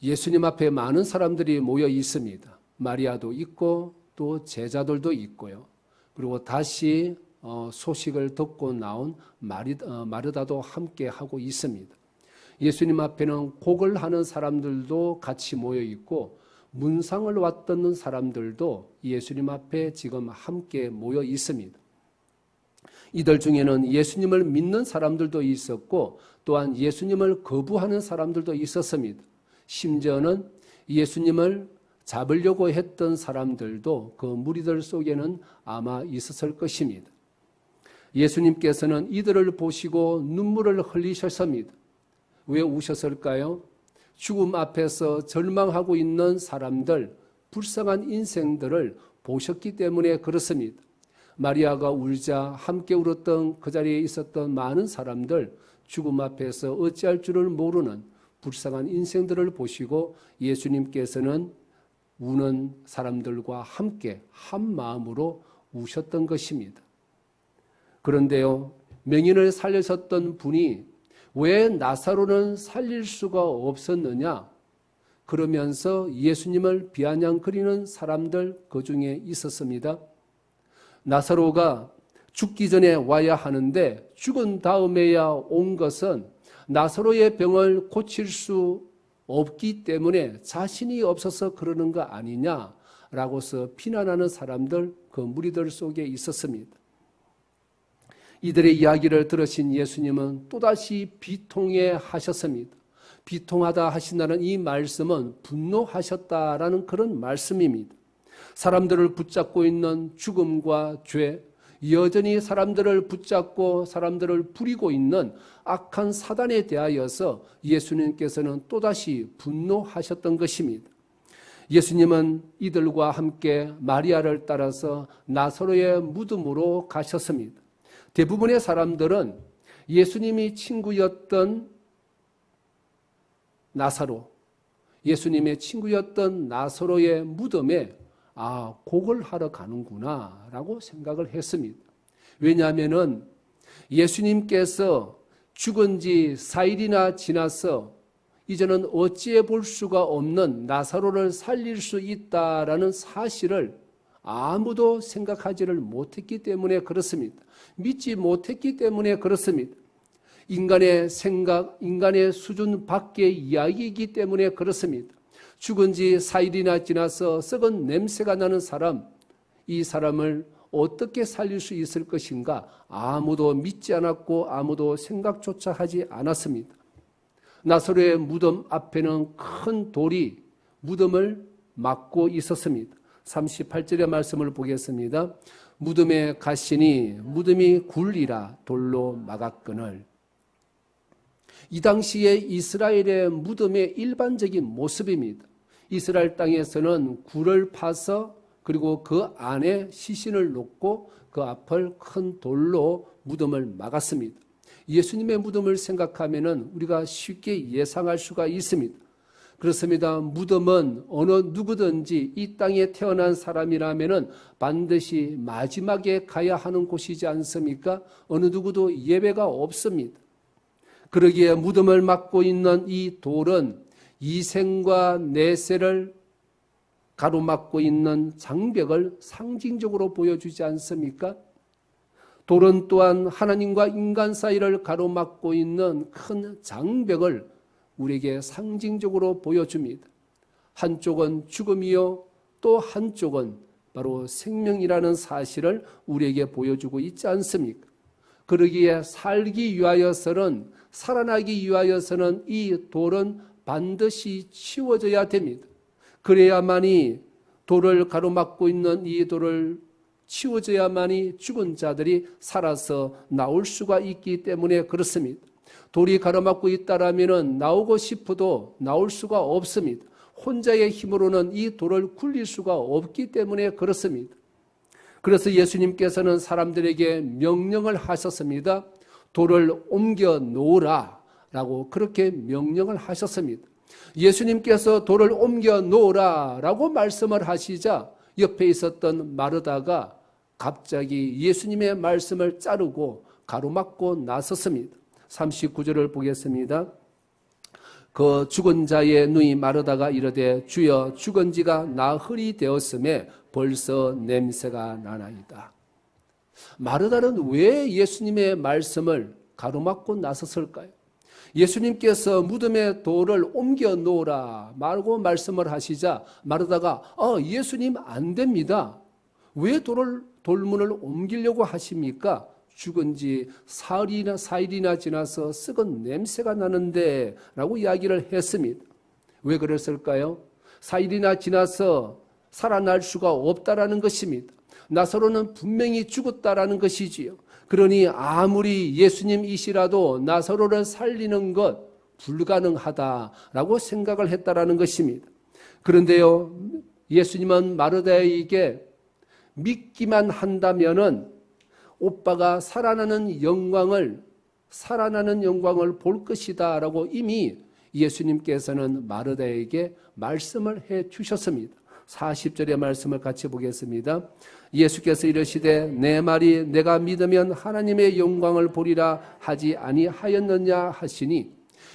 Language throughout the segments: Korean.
예수님 앞에 많은 사람들이 모여 있습니다. 마리아도 있고 또 제자들도 있고요. 그리고 다시 소식을 듣고 나온 마르다도 함께 하고 있습니다. 예수님 앞에는 곡을 하는 사람들도 같이 모여 있고 문상을 왔던 사람들도 예수님 앞에 지금 함께 모여 있습니다. 이들 중에는 예수님을 믿는 사람들도 있었고 또한 예수님을 거부하는 사람들도 있었습니다. 심지어는 예수님을 잡으려고 했던 사람들도 그 무리들 속에는 아마 있었을 것입니다. 예수님께서는 이들을 보시고 눈물을 흘리셨습니다. 왜 우셨을까요? 죽음 앞에서 절망하고 있는 사람들, 불쌍한 인생들을 보셨기 때문에 그렇습니다. 마리아가 울자 함께 울었던 그 자리에 있었던 많은 사람들, 죽음 앞에서 어찌할 줄을 모르는 불쌍한 인생들을 보시고 예수님께서는 우는 사람들과 함께 한 마음으로 우셨던 것입니다. 그런데요, 명인을 살리셨던 분이 왜 나사로는 살릴 수가 없었느냐? 그러면서 예수님을 비아냥거리는 사람들 그 중에 있었습니다. 나사로가 죽기 전에 와야 하는데 죽은 다음에야 온 것은 나사로의 병을 고칠 수 없기 때문에 자신이 없어서 그러는 거 아니냐라고서 비난하는 사람들 그 무리들 속에 있었습니다. 이들의 이야기를 들으신 예수님은 또다시 비통해 하셨습니다. 비통하다 하신다는 이 말씀은 분노하셨다라는 그런 말씀입니다. 사람들을 붙잡고 있는 죽음과 죄, 여전히 사람들을 붙잡고 사람들을 부리고 있는 악한 사단에 대하여서 예수님께서는 또다시 분노하셨던 것입니다. 예수님은 이들과 함께 마리아를 따라서 나사로의 무덤으로 가셨습니다. 대부분의 사람들은 예수님이 친구였던 나사로, 예수님의 친구였던 나사로의 무덤에 곡을 하러 가는구나 라고 생각을 했습니다. 왜냐하면 예수님께서 죽은 지 4일이나 지나서 이제는 어찌해 볼 수가 없는 나사로를 살릴 수 있다라는 사실을 아무도 생각하지를 못했기 때문에 그렇습니다. 믿지 못했기 때문에 그렇습니다. 인간의 생각, 인간의 수준 밖의 이야기이기 때문에 그렇습니다. 죽은 지 4일이나 지나서 썩은 냄새가 나는 사람, 이 사람을 어떻게 살릴 수 있을 것인가 아무도 믿지 않았고 아무도 생각조차 하지 않았습니다. 나사로의 무덤 앞에는 큰 돌이 무덤을 막고 있었습니다. 38절의 말씀을 보겠습니다. 무덤에 가시니 무덤이 굴리라 돌로 막았거늘. 이 당시에 이스라엘의 무덤의 일반적인 모습입니다. 이스라엘 땅에서는 굴을 파서 그리고 그 안에 시신을 놓고 그 앞을 큰 돌로 무덤을 막았습니다. 예수님의 무덤을 생각하면 우리가 쉽게 예상할 수가 있습니다. 그렇습니다. 무덤은 어느 누구든지 이 땅에 태어난 사람이라면 반드시 마지막에 가야 하는 곳이지 않습니까? 어느 누구도 예외가 없습니다. 그러기에 무덤을 막고 있는 이 돌은 이생과 내세를 가로막고 있는 장벽을 상징적으로 보여주지 않습니까? 돌은 또한 하나님과 인간 사이를 가로막고 있는 큰 장벽을 우리에게 상징적으로 보여줍니다. 한쪽은 죽음이요 또 한쪽은 바로 생명이라는 사실을 우리에게 보여주고 있지 않습니까? 그러기에 살기 위하여서는, 살아나기 위하여서는 이 돌은 반드시 치워져야 됩니다. 그래야만이, 돌을 가로막고 있는 이 돌을 치워져야만이 죽은 자들이 살아서 나올 수가 있기 때문에 그렇습니다. 돌이 가로막고 있다라면 나오고 싶어도 나올 수가 없습니다. 혼자의 힘으로는 이 돌을 굴릴 수가 없기 때문에 그렇습니다. 그래서 예수님께서는 사람들에게 명령을 하셨습니다. 돌을 옮겨 놓으라 라고 그렇게 명령을 하셨습니다. 예수님께서 돌을 옮겨 놓으라 라고 말씀을 하시자 옆에 있었던 마르다가 갑자기 예수님의 말씀을 자르고 가로막고 나섰습니다. 39절을 보겠습니다. 그 죽은 자의 눈이 마르다가 이르되 주여 죽은 지가 나흘이 되었음에 벌써 냄새가 나나이다. 마르다는 왜 예수님의 말씀을 가로막고 나섰을까요? 예수님께서 무덤에 돌을 옮겨 놓으라 말고 말씀을 하시자 마르다가 예수님 안 됩니다. 왜 돌문을 옮기려고 하십니까? 죽은 지 사일이나 지나서 썩은 냄새가 나는데 라고 이야기를 했습니다. 왜 그랬을까요? 사일이나 지나서 살아날 수가 없다라는 것입니다. 나사로는 분명히 죽었다라는 것이지요. 그러니 아무리 예수님이시라도 나사로를 살리는 것 불가능하다라고 생각을 했다라는 것입니다. 그런데요, 예수님은 마르다에게 믿기만 한다면은 오빠가 살아나는 영광을 볼 것이다라고 이미 예수님께서는 마르다에게 말씀을 해 주셨습니다. 40절의 말씀을 같이 보겠습니다. 예수께서 이르시되 내 말이 내가 믿으면 하나님의 영광을 보리라 하지 아니하였느냐 하시니,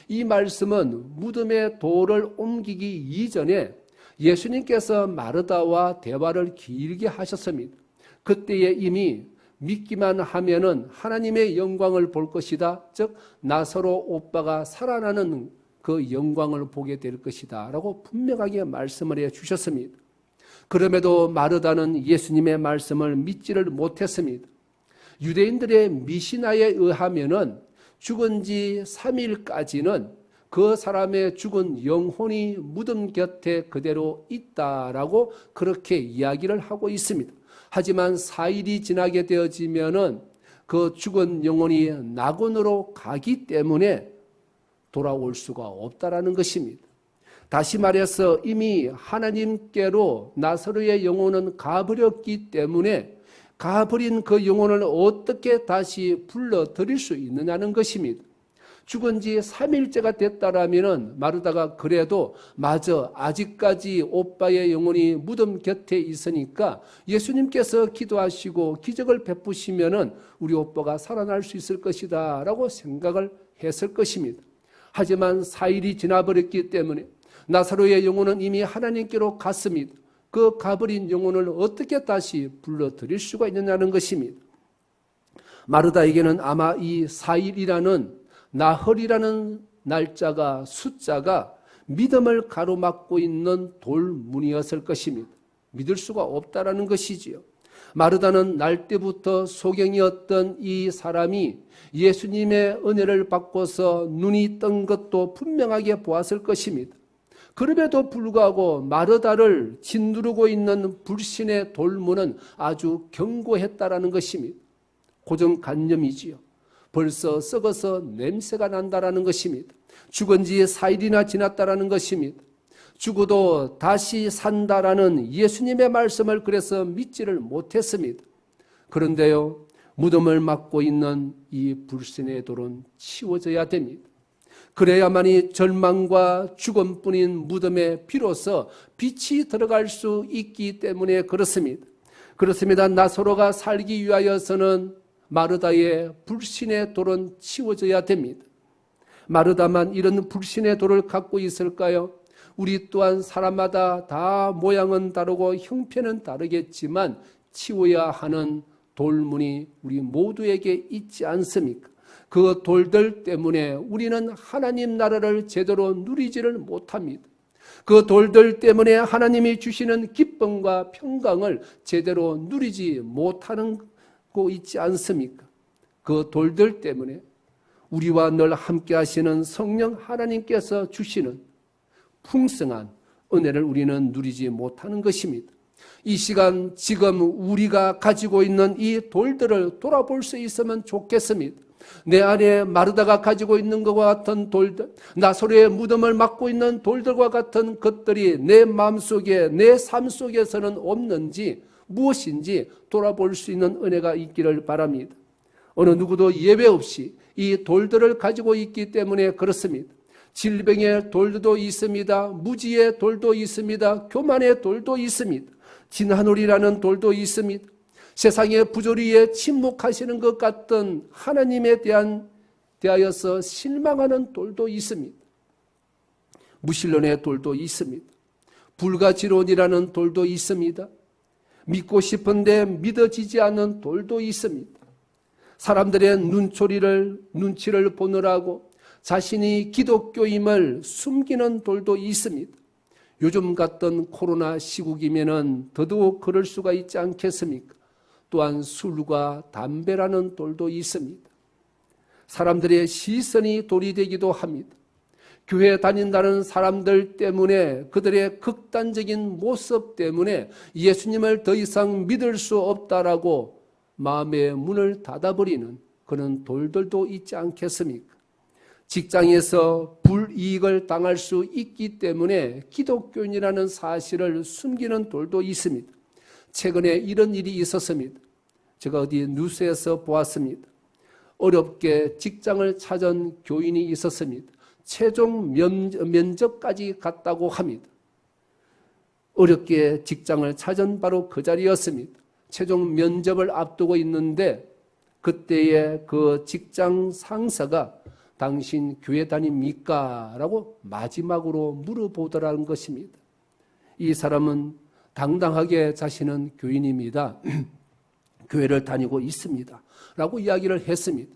이 말씀은 무덤에 돌을 옮기기 이전에 예수님께서 마르다와 대화를 길게 하셨습니다. 그때에 이미 믿기만 하면은 하나님의 영광을 볼 것이다. 즉 나사로 오빠가 살아나는 그 영광을 보게 될 것이다 라고 분명하게 말씀을 해 주셨습니다. 그럼에도 마르다는 예수님의 말씀을 믿지를 못했습니다. 유대인들의 미시나에 의하면은 죽은 지 3일까지는 그 사람의 죽은 영혼이 무덤 곁에 그대로 있다라고 그렇게 이야기를 하고 있습니다. 하지만 4일이 지나게 되어지면은 그 죽은 영혼이 낙원으로 가기 때문에 돌아올 수가 없다라는 것입니다. 다시 말해서 이미 하나님께로 나사로의 영혼은 가버렸기 때문에 가버린 그 영혼을 어떻게 다시 불러들일 수 있느냐는 것입니다. 죽은 지 3일째가 됐다라면 마르다가 그래도 맞아, 아직까지 오빠의 영혼이 무덤 곁에 있으니까 예수님께서 기도하시고 기적을 베푸시면은 우리 오빠가 살아날 수 있을 것이다 라고 생각을 했을 것입니다. 하지만 4일이 지나버렸기 때문에 나사로의 영혼은 이미 하나님께로 갔습니다. 그 가버린 영혼을 어떻게 다시 불러들일 수가 있느냐는 것입니다. 마르다에게는 아마 이 4일이라는 나흘이라는 숫자가 믿음을 가로막고 있는 돌문이었을 것입니다. 믿을 수가 없다라는 것이지요. 마르다는 날 때부터 소경이었던 이 사람이 예수님의 은혜를 받고서 눈이 뜬 것도 분명하게 보았을 것입니다. 그럼에도 불구하고 마르다를 짓누르고 있는 불신의 돌문은 아주 견고했다라는 것입니다. 고정관념이지요. 벌써 썩어서 냄새가 난다라는 것입니다. 죽은 지 4일이나 지났다라는 것입니다. 죽어도 다시 산다라는 예수님의 말씀을 그래서 믿지를 못했습니다. 그런데요, 무덤을 막고 있는 이 불신의 돌은 치워져야 됩니다. 그래야만이 절망과 죽음뿐인 무덤에 비로소 빛이 들어갈 수 있기 때문에 그렇습니다. 그렇습니다. 나사로가 살기 위하여서는 마르다의 불신의 돌은 치워져야 됩니다. 마르다만 이런 불신의 돌을 갖고 있을까요? 우리 또한 사람마다 다 모양은 다르고 형편은 다르겠지만 치워야 하는 돌문이 우리 모두에게 있지 않습니까? 그 돌들 때문에 우리는 하나님 나라를 제대로 누리지를 못합니다. 그 돌들 때문에 하나님이 주시는 기쁨과 평강을 제대로 누리지 못하는 거 있지 않습니까? 그 돌들 때문에 우리와 늘 함께 하시는 성령 하나님께서 주시는 풍성한 은혜를 우리는 누리지 못하는 것입니다. 이 시간 지금 우리가 가지고 있는 이 돌들을 돌아볼 수 있으면 좋겠습니다. 내 안에 마르다가 가지고 있는 것과 같은 돌들, 나사로의 무덤을 막고 있는 돌들과 같은 것들이 내 마음속에, 내 삶 속에서는 없는지 무엇인지 돌아볼 수 있는 은혜가 있기를 바랍니다. 어느 누구도 예외 없이 이 돌들을 가지고 있기 때문에 그렇습니다. 질병의 돌도 있습니다. 무지의 돌도 있습니다. 교만의 돌도 있습니다. 진한울이라는 돌도 있습니다. 세상의 부조리에 침묵하시는 것 같던 하나님에 대하여서 실망하는 돌도 있습니다. 무신론의 돌도 있습니다. 불가지론이라는 돌도 있습니다. 믿고 싶은데 믿어지지 않는 돌도 있습니다. 사람들의 눈치를 보느라고 자신이 기독교임을 숨기는 돌도 있습니다. 요즘 같던 코로나 시국이면은 더더욱 그럴 수가 있지 않겠습니까? 또한 술과 담배라는 돌도 있습니다. 사람들의 시선이 돌이 되기도 합니다. 교회 다닌다는 사람들 때문에, 그들의 극단적인 모습 때문에 예수님을 더 이상 믿을 수 없다라고 마음의 문을 닫아버리는 그런 돌들도 있지 않겠습니까? 직장에서 불이익을 당할 수 있기 때문에 기독교인이라는 사실을 숨기는 돌도 있습니다. 최근에 이런 일이 있었습니다. 제가 어디 뉴스에서 보았습니다. 어렵게 직장을 찾은 교인이 있었습니다. 최종 면접까지 갔다고 합니다. 어렵게 직장을 찾은 바로 그 자리였습니다. 최종 면접을 앞두고 있는데 그때의 그 직장 상사가 당신 교회 다닙니까? 라고 마지막으로 물어보더라는 것입니다. 이 사람은 당당하게 자신은 교인입니다. 교회를 다니고 있습니다. 라고 이야기를 했습니다.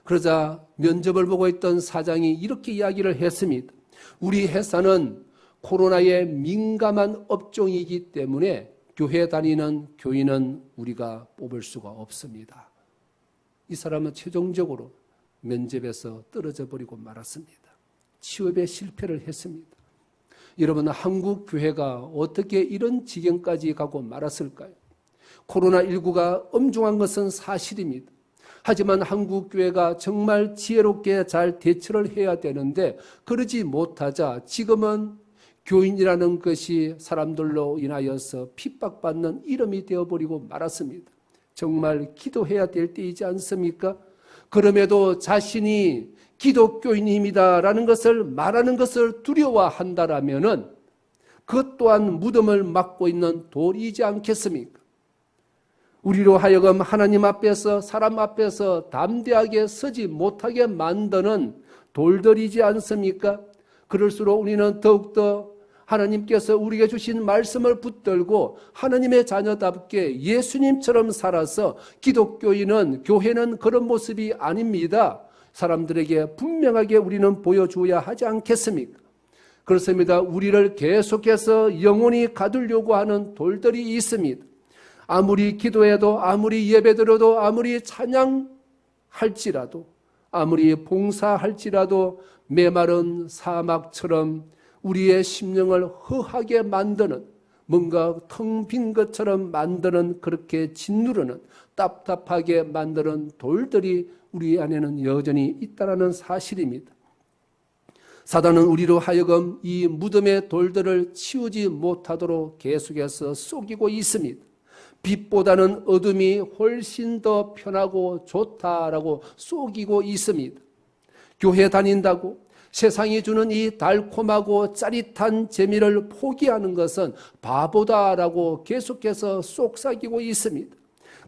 그러자 면접을 보고 있던 사장이 이렇게 이야기를 했습니다. 우리 회사는 코로나에 민감한 업종이기 때문에 교회 다니는 교인은 우리가 뽑을 수가 없습니다. 이 사람은 최종적으로 면접에서 떨어져 버리고 말았습니다. 취업에 실패를 했습니다. 여러분, 한국 교회가 어떻게 이런 지경까지 가고 말았을까요? 코로나19가 엄중한 것은 사실입니다. 하지만 한국 교회가 정말 지혜롭게 잘 대처를 해야 되는데 그러지 못하자 지금은 교인이라는 것이 사람들로 인하여서 핍박받는 이름이 되어버리고 말았습니다. 정말 기도해야 될 때이지 않습니까? 그럼에도 자신이 기독교인입니다라는 것을 말하는 것을 두려워한다라면은 그것 또한 무덤을 막고 있는 돌이지 않겠습니까? 우리로 하여금 하나님 앞에서 사람 앞에서 담대하게 서지 못하게 만드는 돌들이지 않습니까? 그럴수록 우리는 더욱더 하나님께서 우리에게 주신 말씀을 붙들고 하나님의 자녀답게 예수님처럼 살아서 기독교인은, 교회는 그런 모습이 아닙니다. 사람들에게 분명하게 우리는 보여줘야 하지 않겠습니까? 그렇습니다. 우리를 계속해서 영원히 가두려고 하는 돌들이 있습니다. 아무리 기도해도, 아무리 예배드려도, 아무리 찬양할지라도, 아무리 봉사할지라도 메마른 사막처럼 우리의 심령을 허하게 만드는, 뭔가 텅 빈 것처럼 만드는, 그렇게 짓누르는, 답답하게 만드는 돌들이 우리 안에는 여전히 있다는 사실입니다. 사단은 우리로 하여금 이 무덤의 돌들을 치우지 못하도록 계속해서 속이고 있습니다. 빛보다는 어둠이 훨씬 더 편하고 좋다라고 속이고 있습니다. 교회 다닌다고 세상이 주는 이 달콤하고 짜릿한 재미를 포기하는 것은 바보다라고 계속해서 속삭이고 있습니다.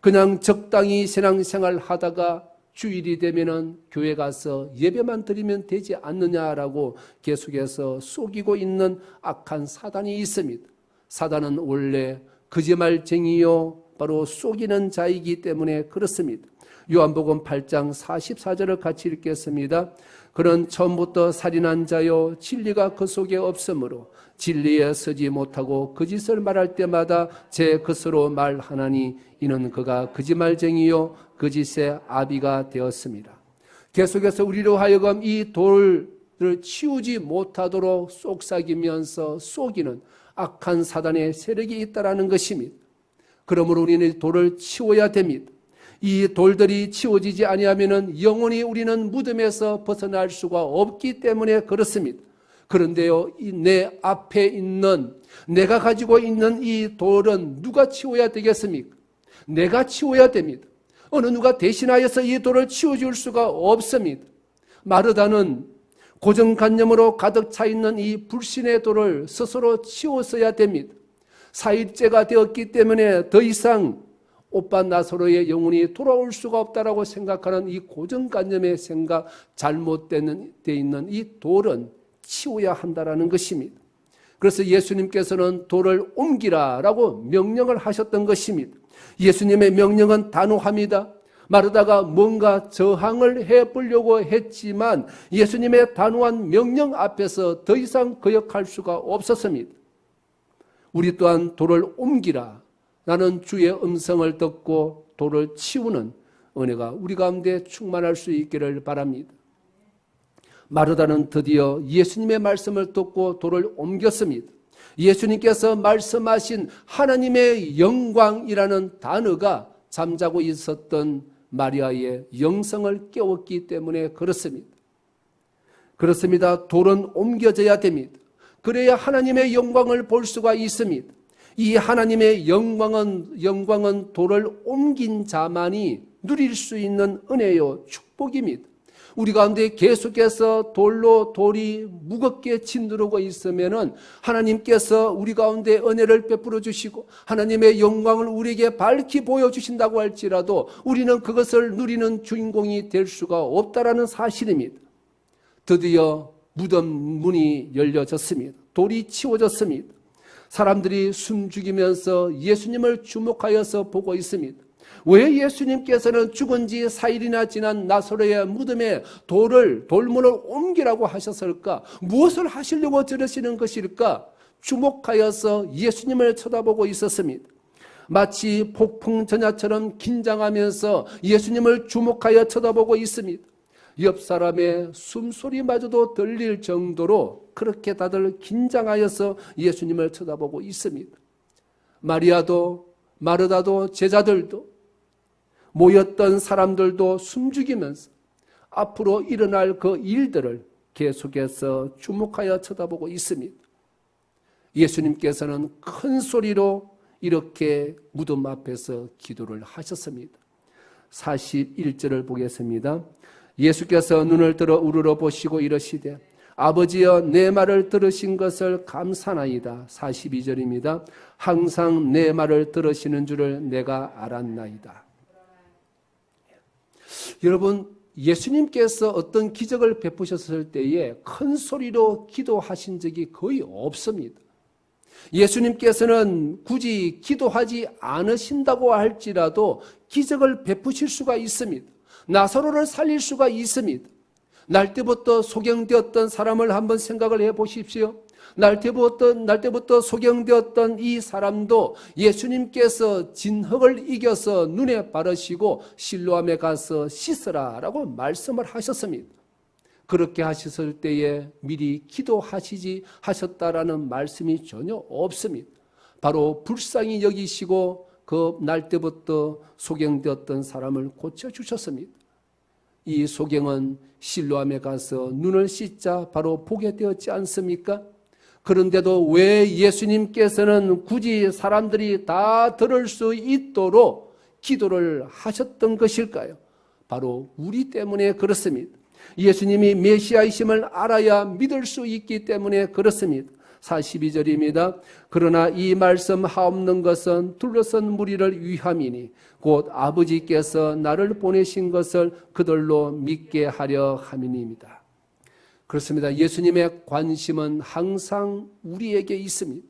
그냥 적당히 신앙생활 하다가 주일이 되면은 교회 가서 예배만 드리면 되지 않느냐라고 계속해서 속이고 있는 악한 사단이 있습니다. 사단은 원래 거짓말쟁이요 바로 속이는 자이기 때문에 그렇습니다. 요한복음 8장 44절을 같이 읽겠습니다. 그는 처음부터 살인한 자요 진리가 그 속에 없으므로 진리에 서지 못하고 거짓을 말할 때마다 제 것으로 말하나니 이는 그가 거짓말쟁이요 거짓의 아비가 되었습니다. 계속해서 우리로 하여금 이 돌을 치우지 못하도록 속삭이면서 속이는 악한 사단의 세력이 있다는 것입니다. 그러므로 우리는 돌을 치워야 됩니다. 이 돌들이 치워지지 아니하면 영원히 우리는 무덤에서 벗어날 수가 없기 때문에 그렇습니다. 그런데요, 내 앞에 있는, 내가 가지고 있는 이 돌은 누가 치워야 되겠습니까? 내가 치워야 됩니다. 어느 누가 대신하여서 이 돌을 치워줄 수가 없습니다. 마르다는 고정관념으로 가득 차 있는 이 불신의 돌을 스스로 치웠어야 됩니다. 사일제가 되었기 때문에 더 이상 오빠 나사로의 영혼이 돌아올 수가 없다라고 생각하는 이 고정관념의 생각, 잘못되어 있는 이 돌은 치워야 한다라는 것입니다. 그래서 예수님께서는 돌을 옮기라라고 명령을 하셨던 것입니다. 예수님의 명령은 단호합니다. 마르다가 뭔가 저항을 해보려고 했지만 예수님의 단호한 명령 앞에서 더 이상 거역할 수가 없었습니다. 우리 또한 돌을 옮기라 라는 주의 음성을 듣고 돌을 치우는 은혜가 우리 가운데 충만할 수 있기를 바랍니다. 마르다는 드디어 예수님의 말씀을 듣고 돌을 옮겼습니다. 예수님께서 말씀하신 하나님의 영광이라는 단어가 잠자고 있었던 마리아의 영성을 깨웠기 때문에 그렇습니다. 그렇습니다. 돌은 옮겨져야 됩니다. 그래야 하나님의 영광을 볼 수가 있습니다. 이 하나님의 영광은 돌을 옮긴 자만이 누릴 수 있는 은혜요 축복입니다. 우리 가운데 계속해서 돌이 무겁게 짓누르고 있으면은 하나님께서 우리 가운데 은혜를 베풀어 주시고 하나님의 영광을 우리에게 밝히 보여주신다고 할지라도 우리는 그것을 누리는 주인공이 될 수가 없다라는 사실입니다. 드디어 무덤 문이 열려졌습니다. 돌이 치워졌습니다. 사람들이 숨죽이면서 예수님을 주목하여서 보고 있습니다. 왜 예수님께서는 죽은 지 4일이나 지난 나사로의 무덤에 돌문을 옮기라고 하셨을까? 무엇을 하시려고 저러시는 것일까? 주목하여서 예수님을 쳐다보고 있었습니다. 마치 폭풍 전야처럼 긴장하면서 예수님을 주목하여 쳐다보고 있습니다. 옆 사람의 숨소리마저도 들릴 정도로 그렇게 다들 긴장하여서 예수님을 쳐다보고 있습니다. 마리아도 마르다도 제자들도 모였던 사람들도 숨죽이면서 앞으로 일어날 그 일들을 계속해서 주목하여 쳐다보고 있습니다. 예수님께서는 큰 소리로 이렇게 무덤 앞에서 기도를 하셨습니다. 41절을 보겠습니다. 예수께서 눈을 들어 우러러 보시고 이러시되 아버지여 내 말을 들으신 것을 감사나이다. 42절입니다. 항상 내 말을 들으시는 줄을 내가 알았나이다. 여러분, 예수님께서 어떤 기적을 베푸셨을 때에 큰 소리로 기도하신 적이 거의 없습니다. 예수님께서는 굳이 기도하지 않으신다고 할지라도 기적을 베푸실 수가 있습니다. 나사로를 살릴 수가 있습니다. 날 때부터 소경되었던 사람을 한번 생각을 해 보십시오. 날 때부터 소경되었던 이 사람도 예수님께서 진흙을 이겨서 눈에 바르시고 실로암에 가서 씻으라라고 말씀을 하셨습니다. 그렇게 하셨을 때에 미리 기도하시지 하셨다라는 말씀이 전혀 없습니다. 바로 불쌍히 여기시고 그 날 때부터 소경되었던 사람을 고쳐주셨습니다. 이 소경은 실로암에 가서 눈을 씻자 바로 보게 되었지 않습니까? 그런데도 왜 예수님께서는 굳이 사람들이 다 들을 수 있도록 기도를 하셨던 것일까요? 바로 우리 때문에 그렇습니다. 예수님이 메시아이심을 알아야 믿을 수 있기 때문에 그렇습니다. 42절입니다. 그러나 이 말씀 하옵는 것은 둘러선 무리를 위함이니 곧 아버지께서 나를 보내신 것을 그들로 믿게 하려 함이니이다. 그렇습니다. 예수님의 관심은 항상 우리에게 있습니다.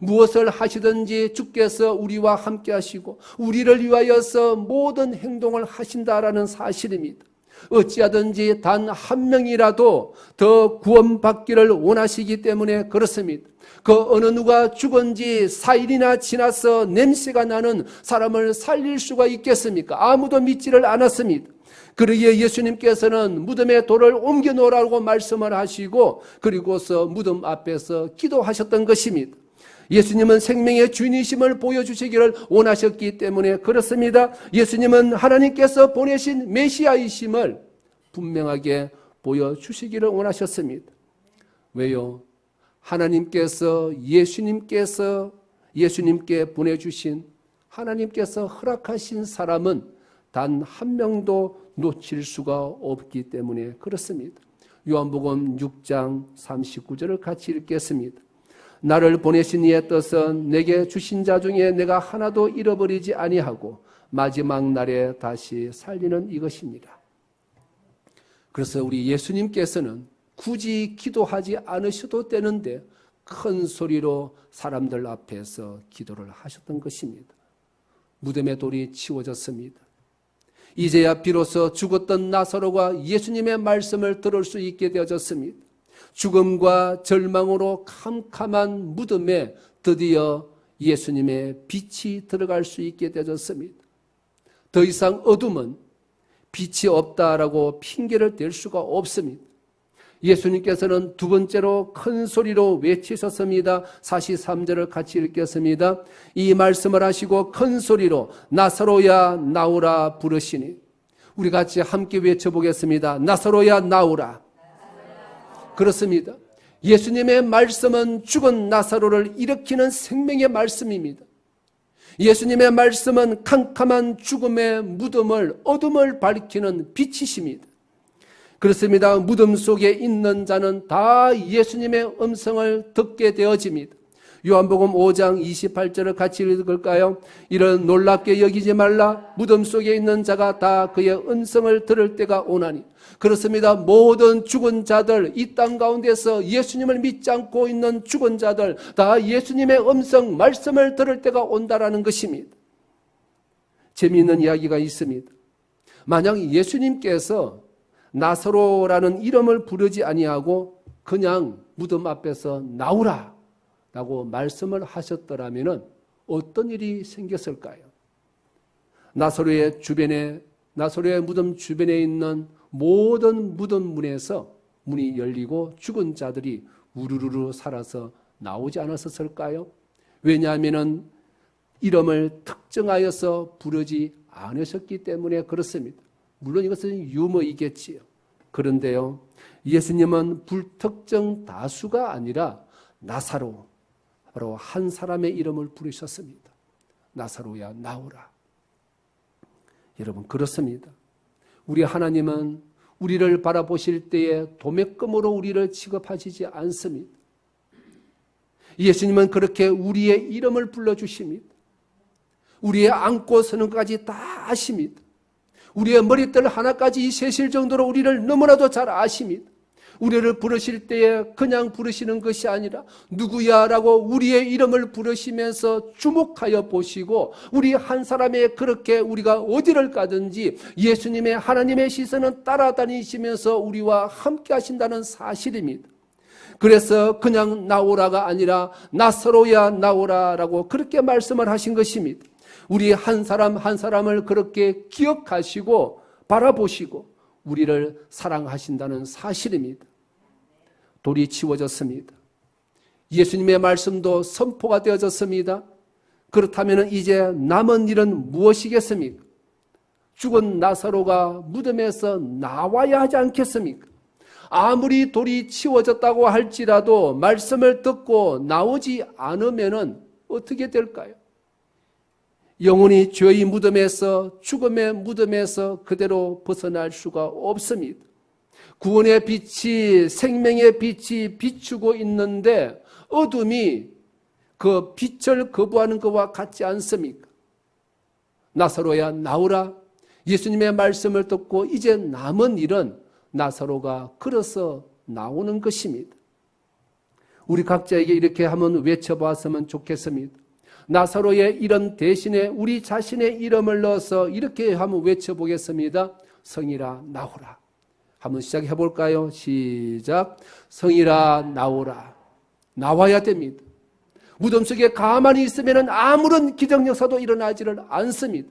무엇을 하시든지 주께서 우리와 함께 하시고 우리를 위하여서 모든 행동을 하신다라는 사실입니다. 어찌하든지 단 한 명이라도 더 구원받기를 원하시기 때문에 그렇습니다. 그 어느 누가 죽은 지 4일이나 지나서 냄새가 나는 사람을 살릴 수가 있겠습니까? 아무도 믿지를 않았습니다. 그러기에 예수님께서는 무덤에 돌을 옮겨 놓으라고 말씀을 하시고 그리고서 무덤 앞에서 기도하셨던 것입니다. 예수님은 생명의 주인이심을 보여주시기를 원하셨기 때문에 그렇습니다. 예수님은 하나님께서 보내신 메시아이심을 분명하게 보여주시기를 원하셨습니다. 왜요? 하나님께서 예수님께 보내주신 하나님께서 허락하신 사람은 단 한 명도 놓칠 수가 없기 때문에 그렇습니다. 요한복음 6장 39절을 같이 읽겠습니다. 나를 보내신 이의 뜻은 내게 주신 자 중에 내가 하나도 잃어버리지 아니하고 마지막 날에 다시 살리는 이것입니다. 그래서 우리 예수님께서는 굳이 기도하지 않으셔도 되는데 큰 소리로 사람들 앞에서 기도를 하셨던 것입니다. 무덤의 돌이 치워졌습니다. 이제야 비로소 죽었던 나사로가 예수님의 말씀을 들을 수 있게 되어졌습니다. 죽음과 절망으로 캄캄한 무덤에 드디어 예수님의 빛이 들어갈 수 있게 되어졌습니다. 더 이상 어둠은 빛이 없다라고 핑계를 댈 수가 없습니다. 예수님께서는 두 번째로 큰 소리로 외치셨습니다. 43절을 같이 읽겠습니다. 이 말씀을 하시고 큰 소리로 나사로야 나오라 부르시니, 우리 같이 함께 외쳐보겠습니다. 나사로야 나오라. 그렇습니다. 예수님의 말씀은 죽은 나사로를 일으키는 생명의 말씀입니다. 예수님의 말씀은 캄캄한 죽음의 무덤을, 어둠을 밝히는 빛이십니다. 그렇습니다. 무덤 속에 있는 자는 다 예수님의 음성을 듣게 되어집니다. 요한복음 5장 28절을 같이 읽을까요? 이런 놀랍게 여기지 말라. 무덤 속에 있는 자가 다 그의 음성을 들을 때가 오나니. 그렇습니다. 모든 죽은 자들, 이 땅 가운데서 예수님을 믿지 않고 있는 죽은 자들 다 예수님의 음성, 말씀을 들을 때가 온다라는 것입니다. 재미있는 이야기가 있습니다. 만약 예수님께서 나사로라는 이름을 부르지 아니하고 그냥 무덤 앞에서 나오라 라고 말씀을 하셨더라면 어떤 일이 생겼을까요? 나사로의 무덤 주변에 있는 모든 무덤 문에서 문이 열리고 죽은 자들이 우르르르 살아서 나오지 않았을까요? 왜냐하면 이름을 특정하여서 부르지 않으셨기 때문에 그렇습니다. 물론 이것은 유머이겠지요. 그런데요, 예수님은 불특정 다수가 아니라 나사로, 바로 한 사람의 이름을 부르셨습니다. 나사로야 나오라. 여러분, 그렇습니다. 우리 하나님은 우리를 바라보실 때에 도매금으로 우리를 취급하시지 않습니다. 예수님은 그렇게 우리의 이름을 불러주십니다. 우리의 앉고 서는 것까지 다 아십니다. 우리의 머리털 하나까지 세실 정도로 우리를 너무나도 잘 아십니다. 우리를 부르실 때에 그냥 부르시는 것이 아니라 누구야 라고 우리의 이름을 부르시면서 주목하여 보시고 우리 한 사람의 그렇게 우리가 어디를 가든지 예수님의 하나님의 시선은 따라다니시면서 우리와 함께 하신다는 사실입니다. 그래서 그냥 나오라가 아니라 나사로야 나오라 라고 그렇게 말씀을 하신 것입니다. 우리 한 사람 한 사람을 그렇게 기억하시고 바라보시고 우리를 사랑하신다는 사실입니다. 돌이 치워졌습니다. 예수님의 말씀도 선포가 되어졌습니다. 그렇다면 이제 남은 일은 무엇이겠습니까? 죽은 나사로가 무덤에서 나와야 하지 않겠습니까? 아무리 돌이 치워졌다고 할지라도 말씀을 듣고 나오지 않으면 어떻게 될까요? 영혼이 죄의 무덤에서, 죽음의 무덤에서 그대로 벗어날 수가 없습니다. 구원의 빛이, 생명의 빛이 비추고 있는데 어둠이 그 빛을 거부하는 것과 같지 않습니까? 나사로야 나오라. 예수님의 말씀을 듣고 이제 남은 일은 나사로가 걸어서 나오는 것입니다. 우리 각자에게 이렇게 한번 외쳐봤으면 좋겠습니다. 나사로의 이름 대신에 우리 자신의 이름을 넣어서 이렇게 한번 외쳐보겠습니다. 성이라 나오라. 한번 시작해 볼까요? 시작. 성이라 나오라. 나와야 됩니다. 무덤 속에 가만히 있으면 아무런 기적 역사도 일어나지를 않습니다.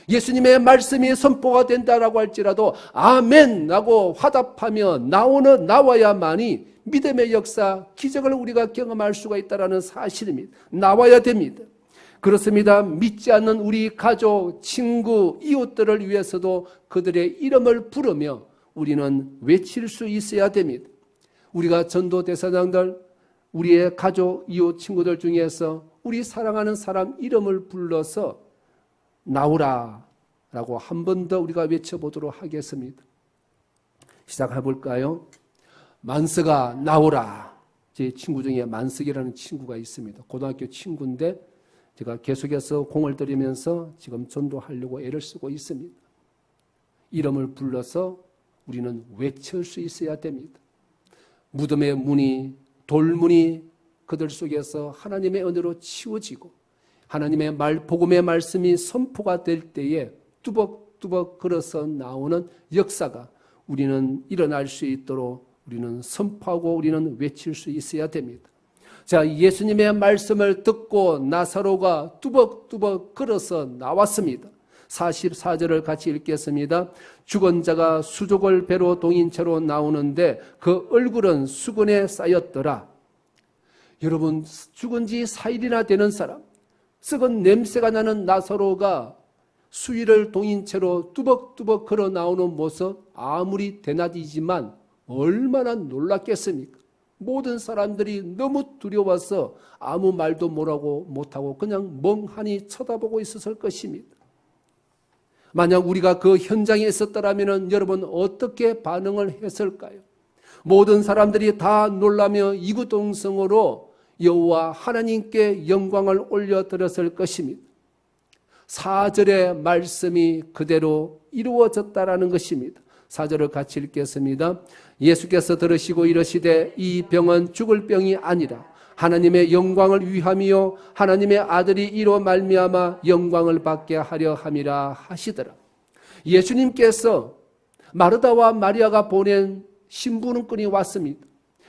예수님의 말씀이 선포가 된다라고 할지라도 아멘 하고 화답하며 나와야만이 믿음의 역사, 기적을 우리가 경험할 수가 있다는 사실입니다. 나와야 됩니다. 그렇습니다. 믿지 않는 우리 가족, 친구, 이웃들을 위해서도 그들의 이름을 부르며 우리는 외칠 수 있어야 됩니다. 우리가 전도대사장들, 우리의 가족, 이웃, 친구들 중에서 우리 사랑하는 사람 이름을 불러서 나오라 라고 한 번 더 우리가 외쳐보도록 하겠습니다. 시작해 볼까요? 만석아 나오라. 제 친구 중에 만석이라는 친구가 있습니다. 고등학교 친구인데 제가 계속해서 공을 들이면서 지금 전도하려고 애를 쓰고 있습니다. 이름을 불러서 우리는 외칠 수 있어야 됩니다. 무덤의 문이, 돌문이 그들 속에서 하나님의 은혜로 치워지고 하나님의 복음의 말씀이 선포가 될 때에 뚜벅뚜벅 걸어서 나오는 역사가 우리는 일어날 수 있도록 우리는 선포하고 우리는 외칠 수 있어야 됩니다. 자, 예수님의 말씀을 듣고 나사로가 뚜벅뚜벅 걸어서 나왔습니다. 44절을 같이 읽겠습니다. 죽은 자가 수족을 배로 동인 채로 나오는데 그 얼굴은 수건에 쌓였더라. 여러분, 죽은 지 4일이나 되는 사람, 썩은 냄새가 나는 나사로가 수위를 동인 채로 뚜벅뚜벅 걸어 나오는 모습, 아무리 대낮이지만 얼마나 놀랐겠습니까? 모든 사람들이 너무 두려워서 아무 말도 못하고 그냥 멍하니 쳐다보고 있었을 것입니다. 만약 우리가 그 현장에 있었더라면 여러분 어떻게 반응을 했을까요? 모든 사람들이 다 놀라며 이구동성으로 여호와 하나님께 영광을 올려드렸을 것입니다. 4절의 말씀이 그대로 이루어졌다라는 것입니다. 4절을 같이 읽겠습니다. 예수께서 들으시고 이르시되 이 병은 죽을 병이 아니라 하나님의 영광을 위함이요 하나님의 아들이 이로 말미암아 영광을 받게 하려 함이라 하시더라. 예수님께서 마르다와 마리아가 보낸 신부는꾼이 왔습니다.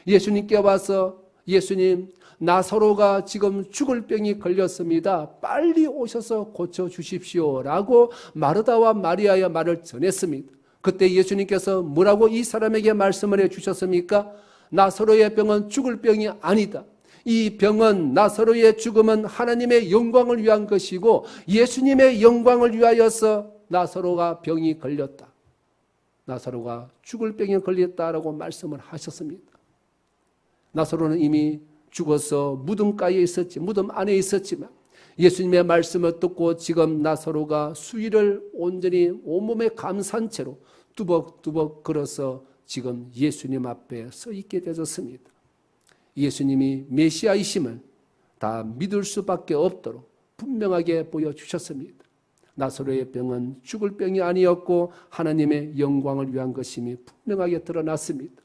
예수님께 와서 예수님, 나사로가 지금 죽을 병이 걸렸습니다. 빨리 오셔서 고쳐주십시오 라고 마르다와 마리아의 말을 전했습니다. 그때 예수님께서 뭐라고 이 사람에게 말씀을 해주셨습니까? 나사로의 병은 죽을 병이 아니다. 이 병은, 나사로의 죽음은 하나님의 영광을 위한 것이고 예수님의 영광을 위하여서 나사로가 병이 걸렸다. 나사로가 죽을 병에 걸렸다라고 말씀을 하셨습니다. 나사로는 이미 죽어서 무덤가에 있었지, 무덤 안에 있었지만 예수님의 말씀을 듣고 지금 나사로가 수위를 온전히 온몸에 감싼 채로 뚜벅뚜벅 걸어서 지금 예수님 앞에 서 있게 되었습니다. 예수님이 메시아이심을 다 믿을 수밖에 없도록 분명하게 보여주셨습니다. 나사로의 병은 죽을 병이 아니었고 하나님의 영광을 위한 것임이 분명하게 드러났습니다.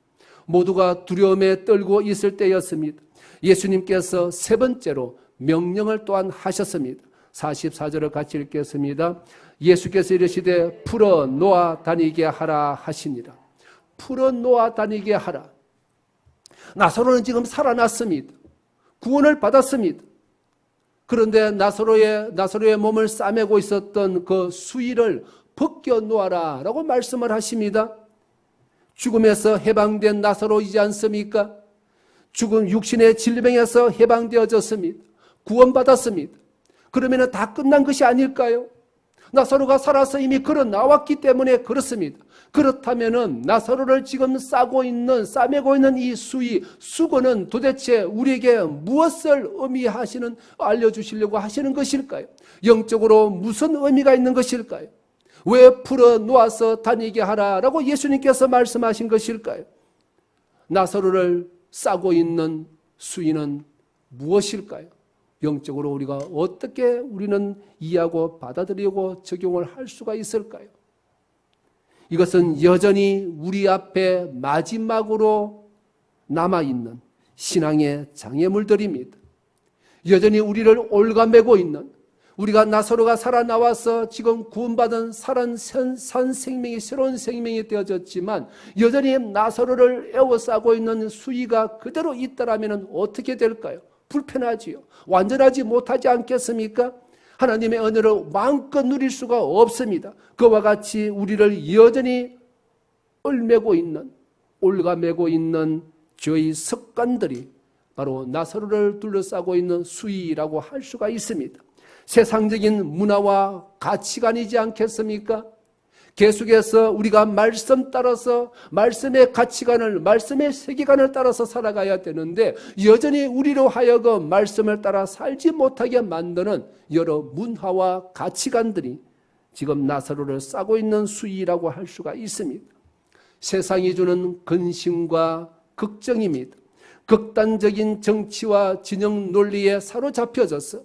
모두가 두려움에 떨고 있을 때였습니다. 예수님께서 세 번째로 명령을 또한 하셨습니다. 44절을 같이 읽겠습니다. 예수께서 이르시되 풀어 놓아 다니게 하라 하시니라. 풀어 놓아 다니게 하라. 나사로는 지금 살아났습니다. 구원을 받았습니다. 그런데 나사로의 몸을 싸매고 있었던 그 수의를 벗겨 놓아라 라고 말씀을 하십니다. 죽음에서 해방된 나사로이지 않습니까? 죽음 육신의 질병에서 해방되어졌습니다. 구원받았습니다. 그러면 다 끝난 것이 아닐까요? 나사로가 살아서 이미 걸어 나왔기 때문에 그렇습니다. 그렇다면 나사로를 지금 싸매고 있는 이 수건은 도대체 우리에게 무엇을 알려주시려고 하시는 것일까요? 영적으로 무슨 의미가 있는 것일까요? 왜 풀어 놓아서 다니게 하라라고 예수님께서 말씀하신 것일까요? 나사로를 싸고 있는 수위는 무엇일까요? 영적으로 우리가 어떻게 우리는 이해하고 받아들이고 적용을 할 수가 있을까요? 이것은 여전히 우리 앞에 마지막으로 남아있는 신앙의 장애물들입니다. 여전히 우리를 올가매고 있는, 우리가 나사로가 살아나와서 지금 구원받은 산 생명이, 새로운 생명이 되어졌지만 여전히 나사로를 에워싸고 있는 수위가 그대로 있다라면 어떻게 될까요? 불편하지요. 완전하지 못하지 않겠습니까? 하나님의 은혜를 마음껏 누릴 수가 없습니다. 그와 같이 우리를 여전히 올가매고 있는 죄의 습관들이 바로 나사로를 둘러싸고 있는 수위라고 할 수가 있습니다. 세상적인 문화와 가치관이지 않겠습니까? 계속해서 우리가 말씀 따라서 말씀의 가치관을, 말씀의 세계관을 따라서 살아가야 되는데 여전히 우리로 하여금 말씀을 따라 살지 못하게 만드는 여러 문화와 가치관들이 지금 나사로를 싸고 있는 수위라고 할 수가 있습니다. 세상이 주는 근심과 걱정입니다. 극단적인 정치와 진영 논리에 사로잡혀져서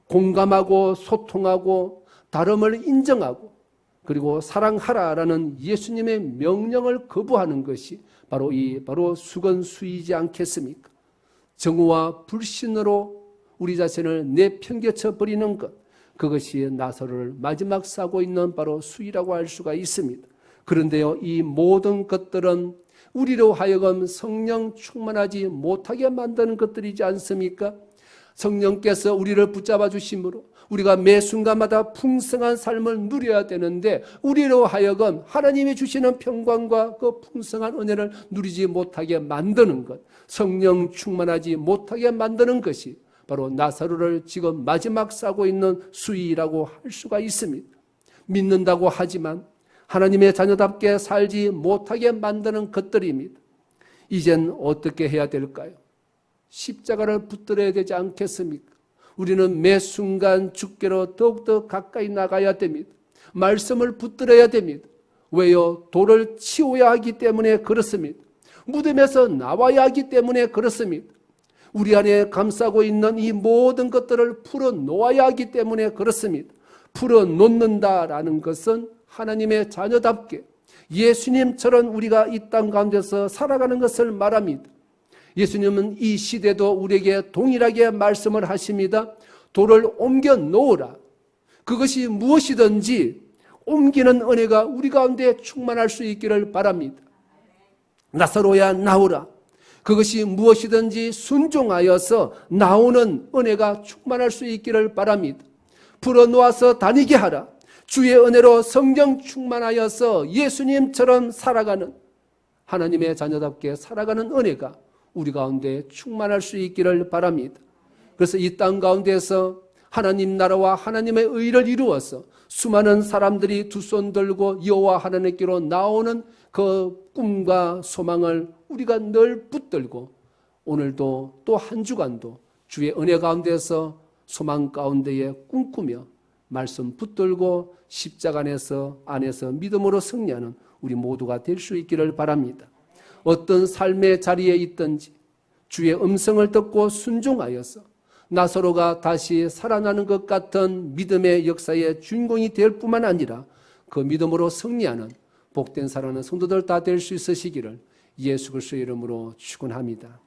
공감하고 소통하고 다름을 인정하고 그리고 사랑하라라는 예수님의 명령을 거부하는 것이 바로 수건수이지 않겠습니까? 정오와 불신으로 우리 자신을 내팽개쳐 버리는 것, 그것이 나사로를 마지막 싸고 있는 바로 수위라고 할 수가 있습니다. 그런데요, 이 모든 것들은 우리로 하여금 성령 충만하지 못하게 만드는 것들이지 않습니까? 성령께서 우리를 붙잡아 주심으로 우리가 매 순간마다 풍성한 삶을 누려야 되는데, 우리로 하여금 하나님이 주시는 평강과 그 풍성한 은혜를 누리지 못하게 만드는 것, 성령 충만하지 못하게 만드는 것이 바로 나사로를 지금 마지막 싸고 있는 수위라고 할 수가 있습니다. 믿는다고 하지만 하나님의 자녀답게 살지 못하게 만드는 것들입니다. 이젠 어떻게 해야 될까요? 십자가를 붙들어야 되지 않겠습니까? 우리는 매 순간 주께로 더욱더 가까이 나가야 됩니다. 말씀을 붙들어야 됩니다. 왜요? 돌을 치워야 하기 때문에 그렇습니다. 무덤에서 나와야 하기 때문에 그렇습니다. 우리 안에 감싸고 있는 이 모든 것들을 풀어놓아야 하기 때문에 그렇습니다. 풀어놓는다라는 것은 하나님의 자녀답게 예수님처럼 우리가 이 땅 가운데서 살아가는 것을 말합니다. 예수님은 이 시대도 우리에게 동일하게 말씀을 하십니다. 돌을 옮겨 놓으라. 그것이 무엇이든지 옮기는 은혜가 우리 가운데 충만할 수 있기를 바랍니다. 나사로야 나오라. 그것이 무엇이든지 순종하여서 나오는 은혜가 충만할 수 있기를 바랍니다. 풀어놓아서 다니게 하라. 주의 은혜로 성령 충만하여서 예수님처럼 살아가는, 하나님의 자녀답게 살아가는 은혜가 우리 가운데 충만할 수 있기를 바랍니다. 그래서 이 땅 가운데서 하나님 나라와 하나님의 의를 이루어서 수많은 사람들이 두 손 들고 여호와 하나님께로 나오는 그 꿈과 소망을 우리가 늘 붙들고, 오늘도 또 한 주간도 주의 은혜 가운데서 소망 가운데에 꿈꾸며 말씀 붙들고 십자가 안에서 믿음으로 승리하는 우리 모두가 될 수 있기를 바랍니다. 어떤 삶의 자리에 있든지 주의 음성을 듣고 순종하여서 나사로가 다시 살아나는 것 같은 믿음의 역사의 주인공이 될 뿐만 아니라 그 믿음으로 승리하는 복된 사랑하는 성도들 다 될 수 있으시기를 예수 그리스도의 이름으로 축원합니다.